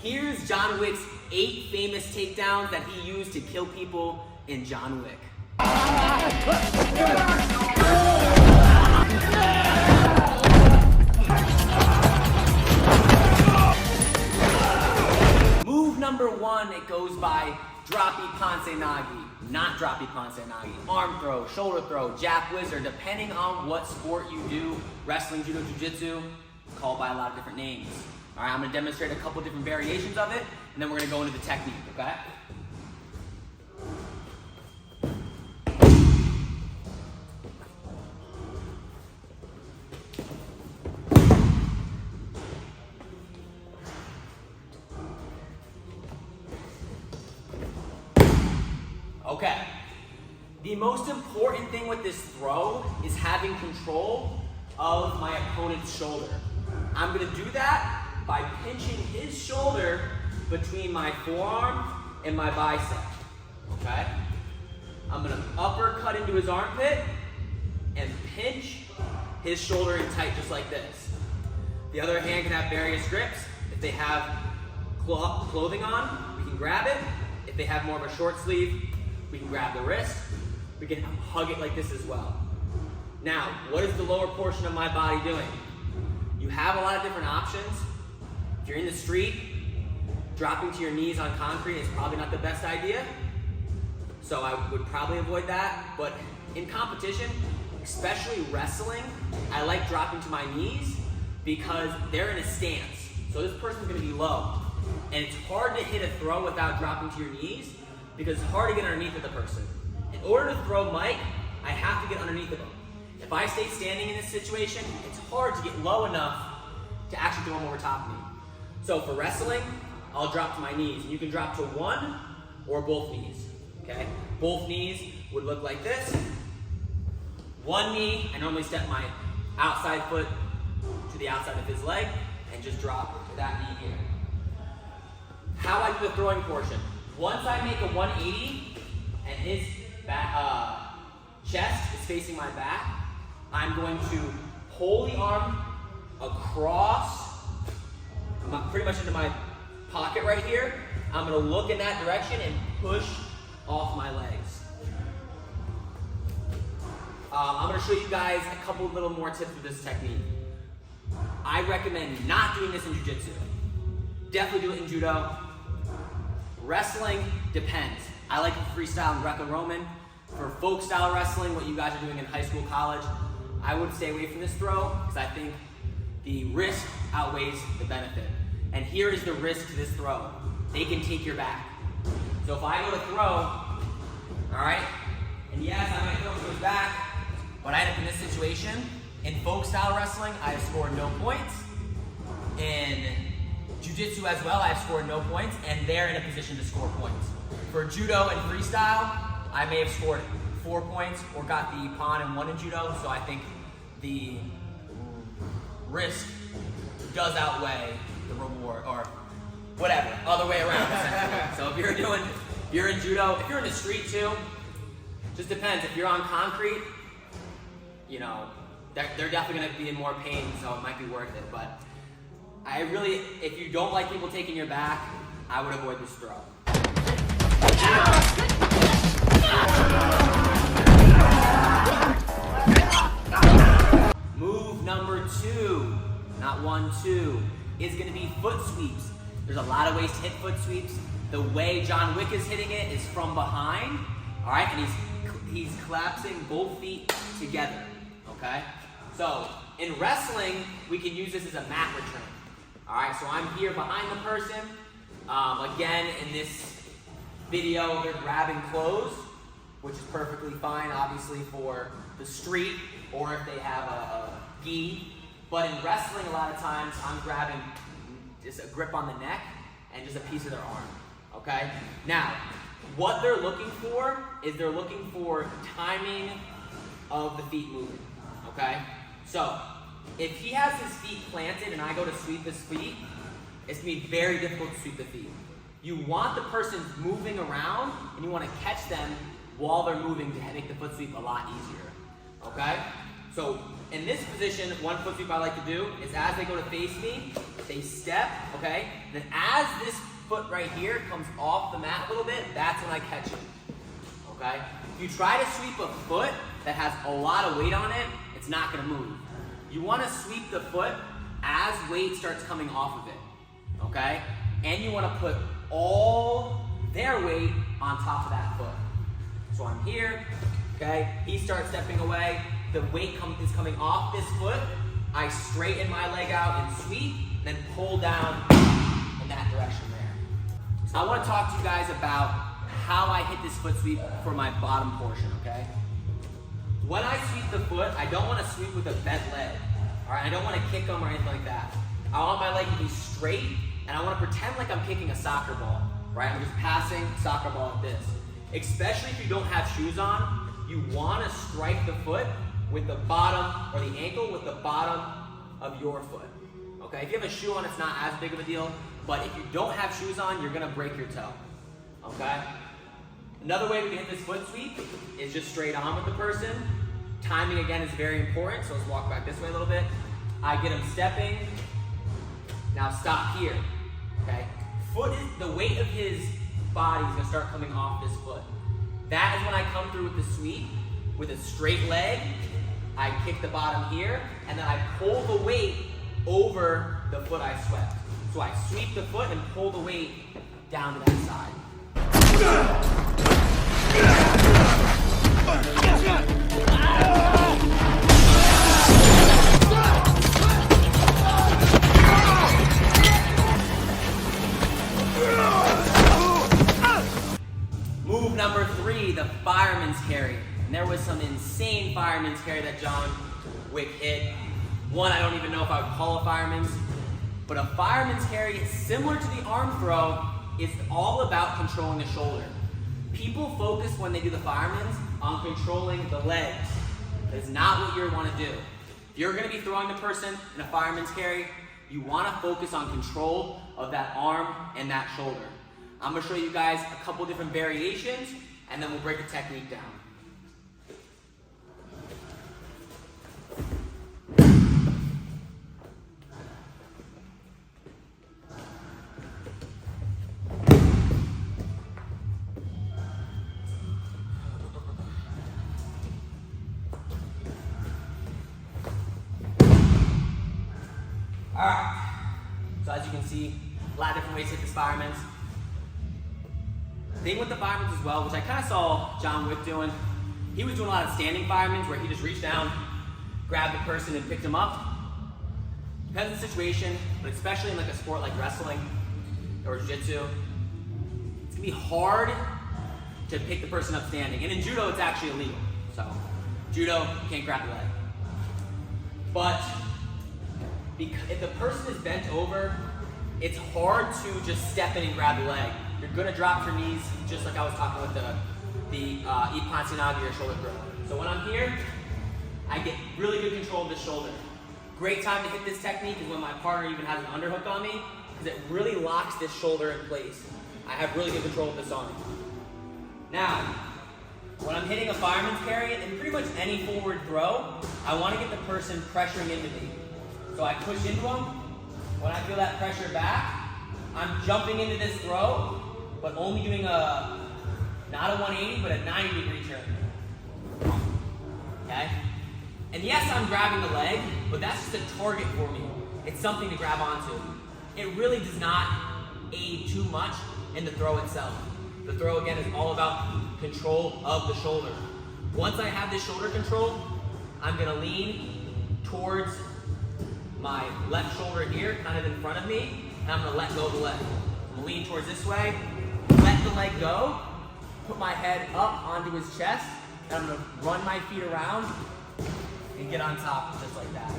Here's John Wick's 8 famous takedowns that he used to kill people in John Wick. Move number 1, it goes by droppy panse nagi, not droppy panse nagi. Arm throw, shoulder throw, jap wizard, depending on what sport you do, wrestling, judo, jiu-jitsu, called by a lot of different names. All right, I'm gonna demonstrate a couple different variations of it, and then we're gonna go into the technique, okay? Okay, the most important thing with this throw is having control of my opponent's shoulder. I'm gonna do that by pinching his shoulder between my forearm and my bicep, okay? I'm gonna uppercut into his armpit and pinch his shoulder in tight just like this. The other hand can have various grips. If they have clothing on, we can grab it. If they have more of a short sleeve, we can grab the wrist. We can hug it like this as well. Now, what is the lower portion of my body doing? You have a lot of different options. If you're in the street, dropping to your knees on concrete is probably not the best idea. So I would probably avoid that. But in competition, especially wrestling, I like dropping to my knees because they're in a stance. So this person's gonna be low. And it's hard to hit a throw without dropping to your knees because it's hard to get underneath of the person. In order to throw Mike, I have to get underneath of him. If I stay standing in this situation, it's hard to get low enough to actually throw him over top of me. So for wrestling, I'll drop to my knees. You can drop to one or both knees, okay? Both knees would look like this. One knee, I normally step my outside foot to the outside of his leg and just drop to that knee here. How I do the throwing portion. Once I make a 180 and his back, chest is facing my back, I'm going to pull the arm across, pretty much into my pocket right here. I'm gonna look in that direction and push off my legs. I'm gonna show you guys a couple little more tips with this technique. I recommend not doing this in jiu-jitsu. Definitely do it in judo. Wrestling depends. I like freestyle and Greco-Roman. For folk style wrestling, what you guys are doing in high school, college, I would stay away from this throw because I think the risk outweighs the benefit. And here is the risk to this throw. They can take your back. So if I go to throw, all right, and yes, I might throw to his back, but I end up in this situation. In folk style wrestling, I have scored no points. In jiu-jitsu as well, I have scored no points, and they're in a position to score points. For judo and freestyle, I may have scored 4 points or got the pawn and 1 in judo, so I think the risk does outweigh the reward, or whatever, other way around essentially. So if you're in judo, if you're in the street too, just depends. If you're on concrete, you know, they're definitely gonna be in more pain, so it might be worth it. But I really, if you don't like people taking your back, I would avoid this throw. Move number 2, not 1, 2, is gonna be foot sweeps. There's a lot of ways to hit foot sweeps. The way John Wick is hitting it is from behind, all right? And he's collapsing both feet together, okay? So in wrestling, we can use this as a mat return. All right, so I'm here behind the person. Again, in this video, they're grabbing clothes, which is perfectly fine, obviously, for the street or if they have a gi. But in wrestling, a lot of times, I'm grabbing just a grip on the neck and just a piece of their arm, okay? Now, what they're looking for is they're looking for timing of the feet moving, okay? So, if he has his feet planted and I go to sweep his feet, it's gonna be very difficult to sweep the feet. You want the person moving around and you wanna catch them while they're moving to make the foot sweep a lot easier, okay? So in this position, one foot sweep I like to do is as they go to face me, they step, okay? Then as this foot right here comes off the mat a little bit, that's when I catch it, okay? If you try to sweep a foot that has a lot of weight on it, it's not gonna move. You wanna sweep the foot as weight starts coming off of it, okay? And you wanna put all their weight on top of that foot. So I'm here, okay? He starts stepping away. The weight is coming off this foot. I straighten my leg out and sweep, then pull down in that direction there. So I want to talk to you guys about how I hit this foot sweep for my bottom portion, okay? When I sweep the foot, I don't want to sweep with a bent leg. All right, I don't want to kick them or anything like that. I want my leg to be straight, and I want to pretend like I'm kicking a soccer ball, right? I'm just passing a soccer ball like this. Especially if you don't have shoes on, you want to strike the foot with the bottom, or the ankle with the bottom of your foot. Okay, if you have a shoe on, it's not as big of a deal, but if you don't have shoes on, you're gonna break your toe, okay? Another way we can hit this foot sweep is just straight on with the person. Timing, again, is very important, so let's walk back this way a little bit. I get him stepping, now stop here, okay? The weight of his body is gonna start coming off this foot. That is when I come through with the sweep, with a straight leg. I kick the bottom here, and then I pull the weight over the foot I swept. So I sweep the foot and pull the weight down to that side. Move number 3, the fireman's carry. And there was some insane fireman's carry that Wick hit. One, I don't even know if I would call a fireman's, but a fireman's carry, similar to the arm throw, is all about controlling the shoulder. People focus when they do the fireman's on controlling the legs. That is not what you want to do. If you're going to be throwing the person in a fireman's carry, you want to focus on control of that arm and that shoulder. I'm going to show you guys a couple different variations, and then we'll break the technique down. Alright, so as you can see, a lot of different ways to hit this fireman's. Thing with the fireman's as well, which I kind of saw Wick doing, he was doing a lot of standing fireman's where he just reached down, grabbed the person and picked him up. Depends on the situation, but especially in like a sport like wrestling or jiu-jitsu, it's gonna be hard to pick the person up standing. And in judo, it's actually illegal. So, judo, you can't grab the leg. But if the person is bent over, it's hard to just step in and grab the leg. You're gonna drop your knees, just like I was talking with the Ipansinagi or shoulder throw. So when I'm here, I get really good control of the shoulder. Great time to hit this technique is when my partner even has an underhook on me, because it really locks this shoulder in place. I have really good control of this arm. Now, when I'm hitting a fireman's carry, and pretty much any forward throw, I want to get the person pressuring into me. So I push into them. When I feel that pressure back, I'm jumping into this throw, but only doing not a 180, but a 90-degree turn. Okay? And yes, I'm grabbing the leg, but that's just a target for me. It's something to grab onto. It really does not aid too much in the throw itself. The throw, again, is all about control of the shoulder. Once I have this shoulder control, I'm gonna lean towards my left shoulder here, kind of in front of me, and I'm gonna let go of the leg. I'm gonna lean towards this way, let the leg go, put my head up onto his chest, and I'm gonna run my feet around and get on top just like that.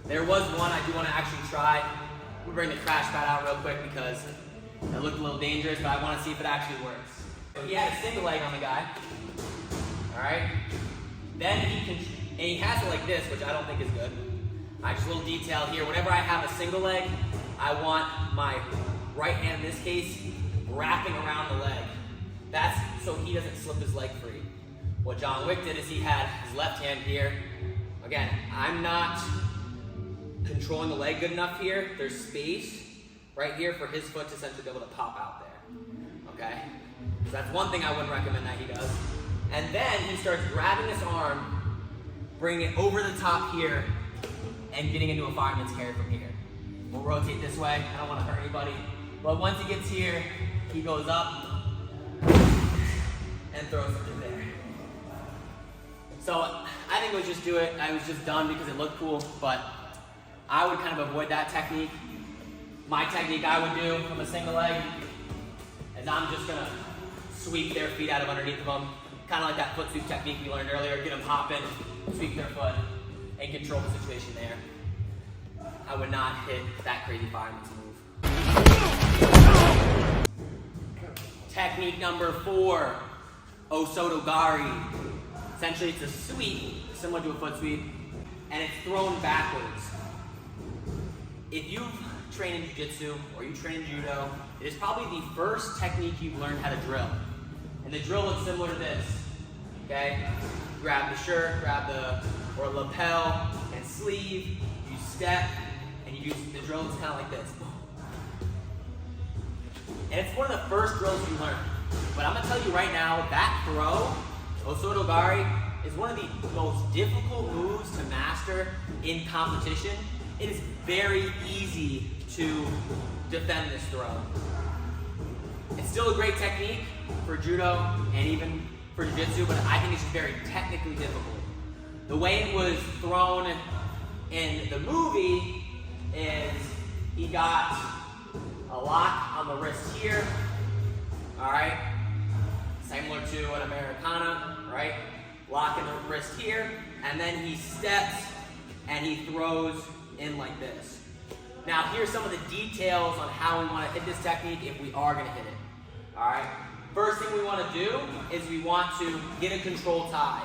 There was one I do want to actually try. We'll bring the crash pad out real quick because it looked a little dangerous, but I want to see if it actually works. So he had a single leg on the guy. All right. Then he has it like this, which I don't think is good. Just a little detail here. Whenever I have a single leg, I want my right hand, in this case, wrapping around the leg. That's so he doesn't slip his leg free. What John Wick did is he had his left hand here. Again, I'm not controlling the leg good enough here. There's space right here for his foot to essentially be able to pop out there, okay? So that's one thing I wouldn't recommend that he does. And then he starts grabbing this arm, bringing it over the top here, and getting into a fireman's carry from here. We'll rotate this way. I don't want to hurt anybody. But once he gets here, he goes up and throws it through there. So I think we'll just do it. I was just done because it looked cool, but I would kind of avoid that technique. My technique I would do from a single leg is I'm just gonna sweep their feet out of underneath of them. Kind of like that foot sweep technique we learned earlier. Get them hopping, sweep their foot, and control the situation there. I would not hit that crazy fireman's move. Technique number 4, Osoto gari. Essentially it's a sweep, similar to a foot sweep, and it's thrown backwards. If you've trained in jiu-jitsu or you train in judo, it is probably the first technique you've learned how to drill. And the drill looks similar to this, okay? Grab the shirt, or lapel and sleeve, you step, and you use, the drill is kind of like this. And it's one of the first drills you learn. But I'm gonna tell you right now, that throw, Osoto gari, is one of the most difficult moves to master in competition. It is very easy to defend this throw. It's still a great technique for judo and even for jiu-jitsu, but I think it's just very technically difficult. The way it was thrown in the movie is he got a lock on the wrist here, all right? Similar to an Americana, right? Lock in the wrist here, and then he steps and he throws in like this. Now here's some of the details on how we want to hit this technique if we are going to hit it, all right? First thing we want to do is we want to get a control tie.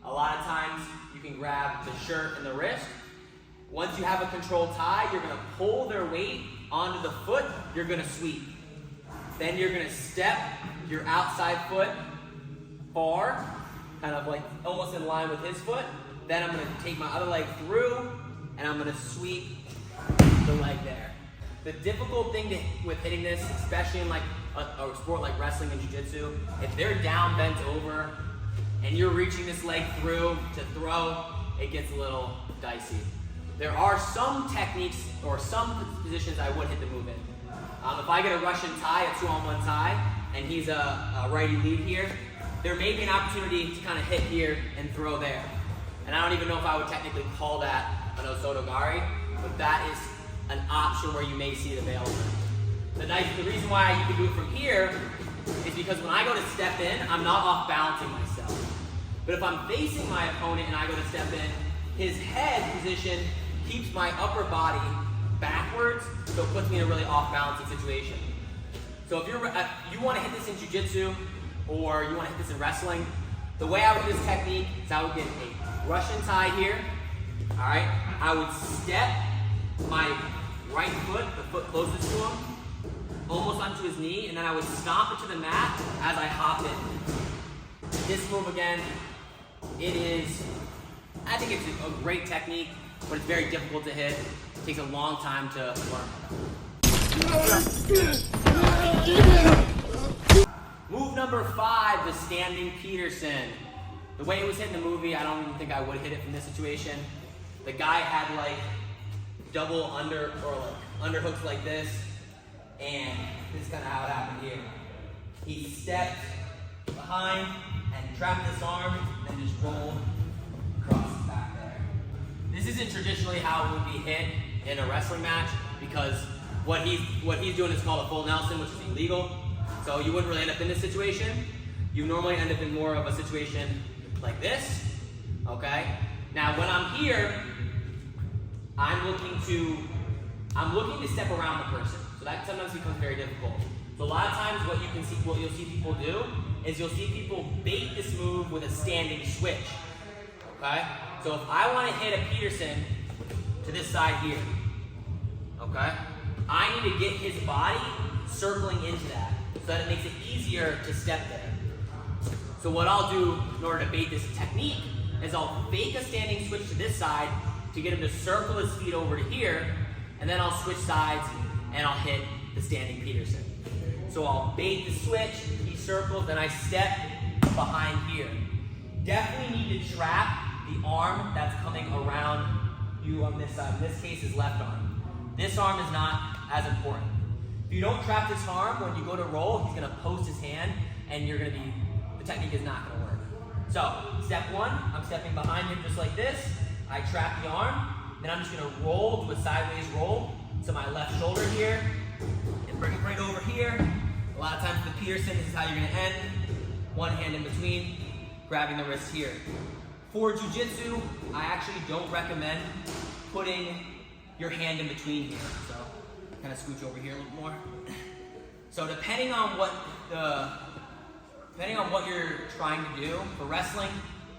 A lot of times you can grab the shirt and the wrist. Once you have a control tie, you're going to pull their weight onto the foot, you're going to sweep. Then you're going to step your outside foot far, kind of like almost in line with his foot. Then I'm going to take my other leg through, and I'm going to sweep the leg there. The difficult thing with hitting this, especially in like a sport like wrestling and jiu-jitsu, if they're down, bent over, and you're reaching this leg through to throw, it gets a little dicey. There are some techniques or some positions I would hit the move in. If I get a Russian tie, a 2-on-1 tie, and he's a righty lead here, there may be an opportunity to kind of hit here and throw there. And I don't even know if I would technically call that an Osoto gari, but that is an option where you may see it available. The reason why you can do it from here is because when I go to step in, I'm not off balancing myself. But if I'm facing my opponent and I go to step in, his head position keeps my upper body backwards, so it puts me in a really off-balancing situation. So if you want to hit this in jiu-jitsu or you want to hit this in wrestling, the way I would do this technique is I would get a Russian tie here, all right? I would step my right foot, the foot closest to him, almost onto his knee, and then I would stomp it to the mat as I hop in. This move again, I think it's a great technique, but it's very difficult to hit. It takes a long time to learn. Move number 5, the standing Peterson. The way it was hit in the movie, I don't even think I would hit it from this situation. The guy had like double underhooks like this, and this is kind of how it happened here. He stepped behind and trapped this arm, and then just rolled across the back there. This isn't traditionally how it would be hit in a wrestling match, because what he's doing is called a full Nelson, which is illegal. So you wouldn't really end up in this situation. You normally end up in more of a situation like this, okay? Now when I'm here, I'm looking to step around the person. So that sometimes becomes very difficult. So a lot of times what you'll see people do is you'll see people bait this move with a standing switch, okay? So if I want to hit a Peterson to this side here, okay? I need to get his body circling into that so that it makes it easier to step there. So what I'll do in order to bait this technique is I'll fake a standing switch to this side to get him to circle his feet over to here, and then I'll switch sides and I'll hit the standing Peterson. So I'll bait the switch, he circles, then I step behind here. Definitely need to trap the arm that's coming around you on this side. In this case, is left arm. This arm is not as important. If you don't trap this arm, when you go to roll, he's gonna post his hand and the technique is not gonna work. So, step one, I'm stepping behind him just like this. I trap the arm, then I'm just gonna roll, do a sideways roll to my left shoulder here, and bring it right over here. A lot of times the Peterson, this is how you're gonna end. One hand in between, grabbing the wrist here. For jiu-jitsu, I actually don't recommend putting your hand in between here. So, kind of scooch over here a little more. So depending on what you're trying to do, for wrestling,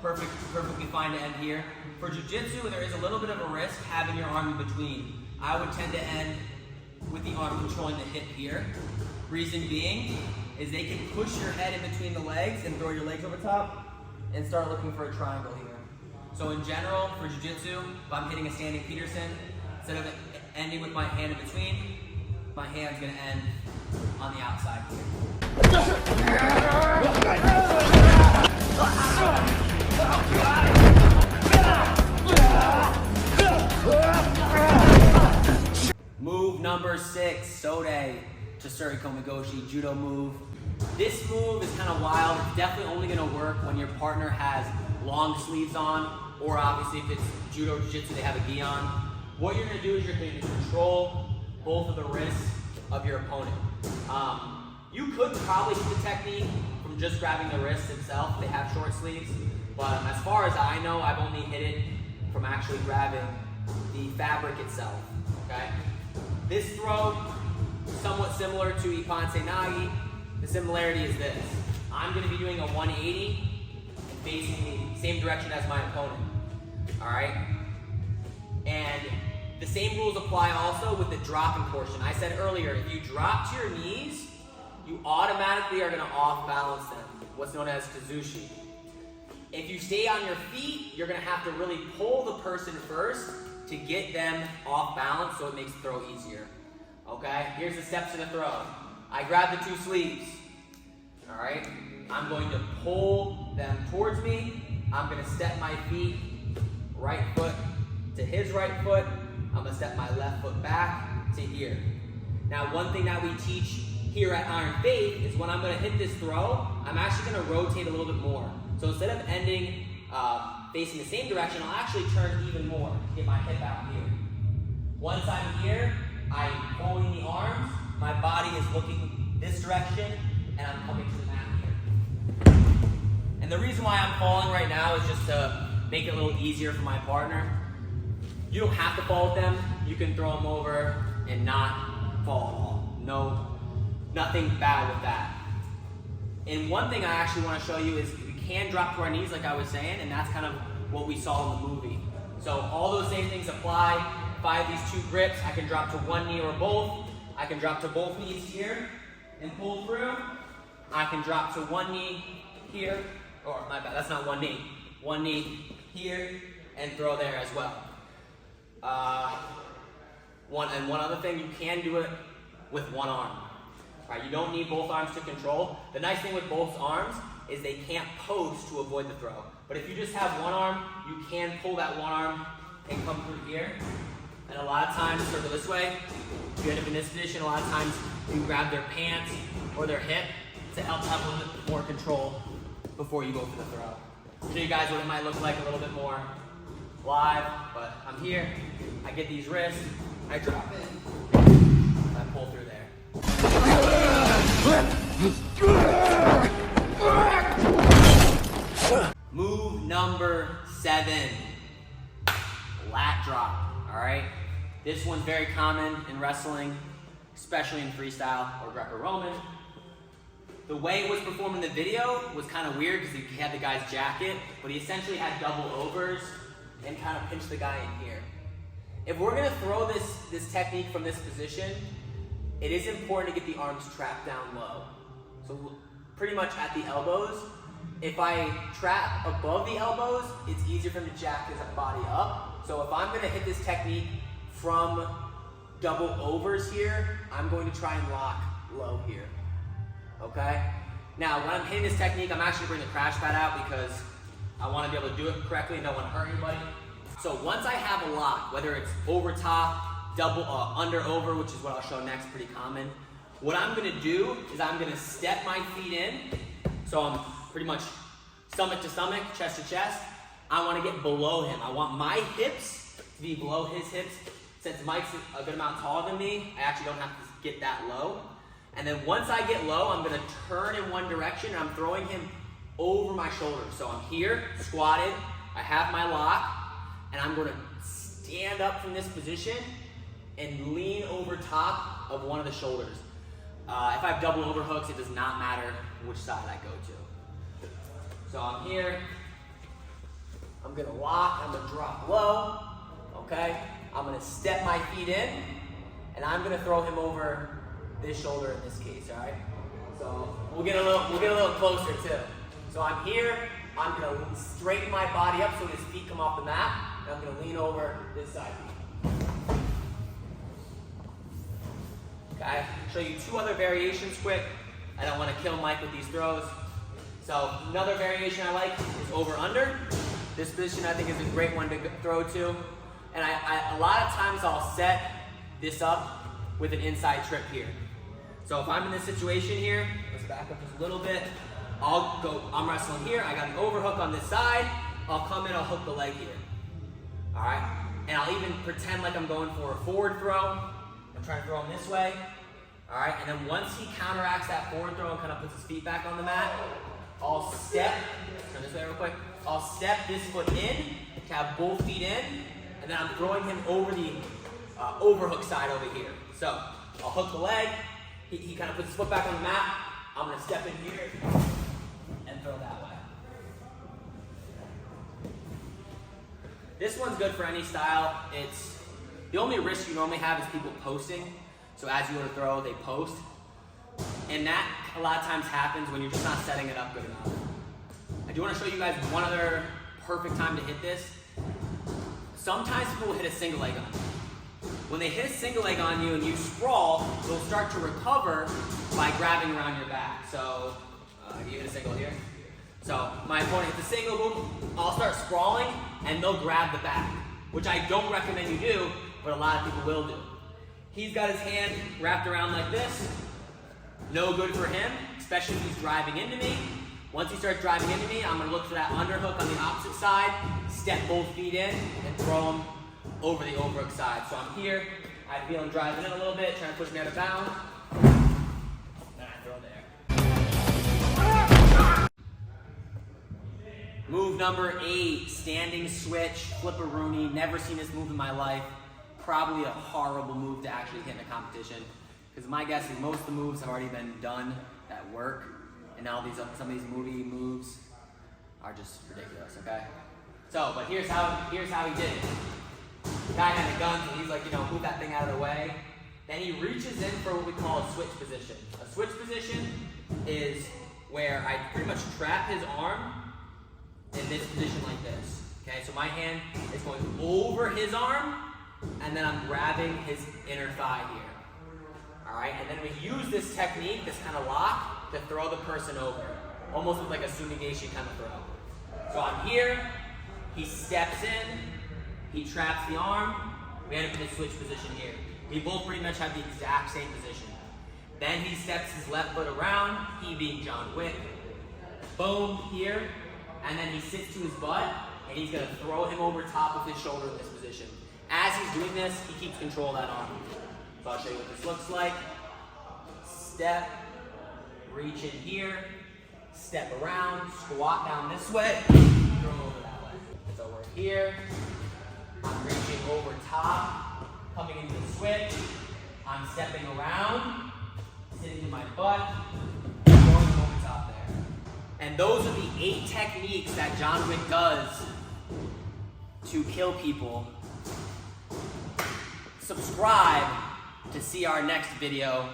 perfectly fine to end here. For jiu-jitsu, there is a little bit of a risk having your arm in between. I would tend to end with the arm controlling the hip here. Reason being is they can push your head in between the legs and throw your legs over top and start looking for a triangle here. So in general, for jiu-jitsu, if I'm hitting a standing Peterson, instead of ending with my hand in between, my hand's gonna end on the outside here. Move number 6, Sode to tsurikomi goshi, judo move. This move is kind of wild. It's definitely only gonna work when your partner has long sleeves on, or obviously if it's judo or jiu-jitsu, they have a gi on. What you're gonna do is you're going to control both of the wrists of your opponent. You could probably do the technique from just grabbing the wrist itself. They have short sleeves, but as far as I know, I've only hit it from actually grabbing the fabric itself, okay? This throw, somewhat similar to Ippon Nagi. The similarity is this. I'm gonna be doing a 180 and facing the same direction as my opponent, all right? And the same rules apply also with the dropping portion. I said earlier, if you drop to your knees, you automatically are gonna off balance them, what's known as kazushi. If you stay on your feet, you're gonna have to really pull the person first to get them off balance so it makes the throw easier. Okay, here's the steps to the throw. I grab the 2 sleeves, all right? I'm going to pull them towards me. I'm gonna step my feet, right foot to his right foot. I'm gonna step my left foot back to here. Now, one thing that we teach here at Iron Faith is when I'm gonna hit this throw, I'm actually gonna rotate a little bit more. So instead of ending facing the same direction, I'll actually turn even more, get my hip out here. Once I'm here, I'm pulling the arms, my body is looking this direction, and I'm coming to the mat here. And the reason why I'm falling right now is just to make it a little easier for my partner. You don't have to fall with them. You can throw them over and not fall at all. No, nothing bad with that. And one thing I actually want to show you is we can drop to our knees like I was saying, and that's kind of what we saw in the movie. So all those same things apply. If I have these 2 grips, I can drop to one knee or both. I can drop to both knees here and pull through. I can drop to one knee here, or my bad, that's not one knee. One knee here and throw there as well. One other thing, you can do it with one arm. Right, you don't need both arms to control. The nice thing with both arms is they can't post to avoid the throw. But if you just have one arm, you can pull that one arm and come through here. And a lot of times, circle this way, if you end up in this position, a lot of times you grab their pants or their hip to help have a little bit more control before you go for the throw. Show you guys what it might look like a little bit more live, but I'm here, I get these wrists, I drop it, and I pull through there. Move number 7, lat drop, all right? This one's very common in wrestling, especially in freestyle or Greco-Roman. The way it was performed in the video was kind of weird because he had the guy's jacket, but he essentially had double overs and kind of pinched the guy in here. If we're gonna throw this technique from this position, it is important to get the arms trapped down low. So pretty much at the elbows, If I trap above the elbows, it's easier for him to jack his body up. So if I'm gonna hit this technique from double overs here, I'm going to try and lock low here, okay? Now, when I'm hitting this technique, I'm actually bringing the crash pad out because I wanna be able to do it correctly and don't wanna hurt anybody. So once I have a lock, whether it's over top, double, under over, which is what I'll show next, pretty common. What I'm gonna do is I'm gonna step my feet in. So I'm pretty much stomach to stomach, chest to chest. I wanna get below him. I want my hips to be below his hips. Since Mike's a good amount taller than me, I actually don't have to get that low. And then once I get low, I'm gonna turn in one direction and I'm throwing him over my shoulders. So I'm here, squatted, I have my lock, and I'm gonna stand up from this position and lean over top of one of the shoulders. If I have double overhooks, it does not matter which side I go to. So I'm here, I'm gonna lock, I'm gonna drop low, okay? I'm gonna step my feet in, and I'm gonna throw him over this shoulder in this case, all right? So we'll get a little closer too. So I'm here, I'm gonna straighten my body up so his feet come off the mat, and I'm gonna lean over this side. Okay, show you two other variations quick. I don't wanna kill Mike with these throws. So another variation I like is over under. This position I think is a great one to throw to. And a lot of times I'll set this up with an inside trip here. So if I'm in this situation here, let's back up just a little bit. I'm wrestling here, I got an overhook on this side. I'll come in, I'll hook the leg here. All right? And I'll even pretend like I'm going for a forward throw. I'm trying to throw him this way. All right? And then once he counteracts that forward throw and kind of puts his feet back on the mat, I'll step, turn this way real quick. I'll step this foot in to have both feet in, and then I'm throwing him over the overhook side over here. So I'll hook the leg, he kind of puts his foot back on the mat, I'm gonna step in here and throw that way. This one's good for any style. It's the only risk you normally have is people posting. So as you go to throw, they post. And that a lot of times happens when you're just not setting it up good enough. I do want to show you guys one other perfect time to hit this. Sometimes people will hit a single leg on you. When they hit a single leg on you and you sprawl, they'll start to recover by grabbing around your back. So you hit a single here. So my opponent hits a single, boom, I'll start sprawling and they'll grab the back, which I don't recommend you do, but a lot of people will do. He's got his hand wrapped around like this. No good for him, especially if he's driving into me. Once he starts driving into me, I'm gonna look for that underhook on the opposite side, step both feet in, and throw him over the overhook side. So I'm here, I feel him driving in a little bit, trying to push me out of bounds. Then I throw there. Move number 8, standing switch, flip-a-rooney. Never seen this move in my life. Probably a horrible move to actually hit in a competition. Because my guess is most of the moves have already been done that work. And now some of these movie moves are just ridiculous, okay? So, but here's how he did it. The guy had a gun, so he's like, move that thing out of the way. Then he reaches in for what we call a switch position. A switch position is where I pretty much trap his arm in this position like this. Okay, so my hand is going over his arm, and then I'm grabbing his inner thigh here. All right, and then we use this technique, this kind of lock, to throw the person over. Almost with like a sumigashi kind of throw. So I'm here, he steps in, he traps the arm, we end up in a switch position here. We both pretty much have the exact same position. Then he steps his left foot around, he being John Wick. Boom, here, and then he sits to his butt, and he's gonna throw him over top of his shoulder in this position. As he's doing this, he keeps control of that arm. So I'll show you what this looks like. Step, reach in here, step around, squat down this way, throw over that way. So we're here, I'm reaching over top, coming into the switch, I'm stepping around, sitting in my butt, throwing over top there. And those are the 8 techniques that John Wick does to kill people. Subscribe to see our next video.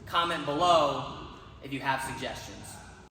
Comment below if you have suggestions.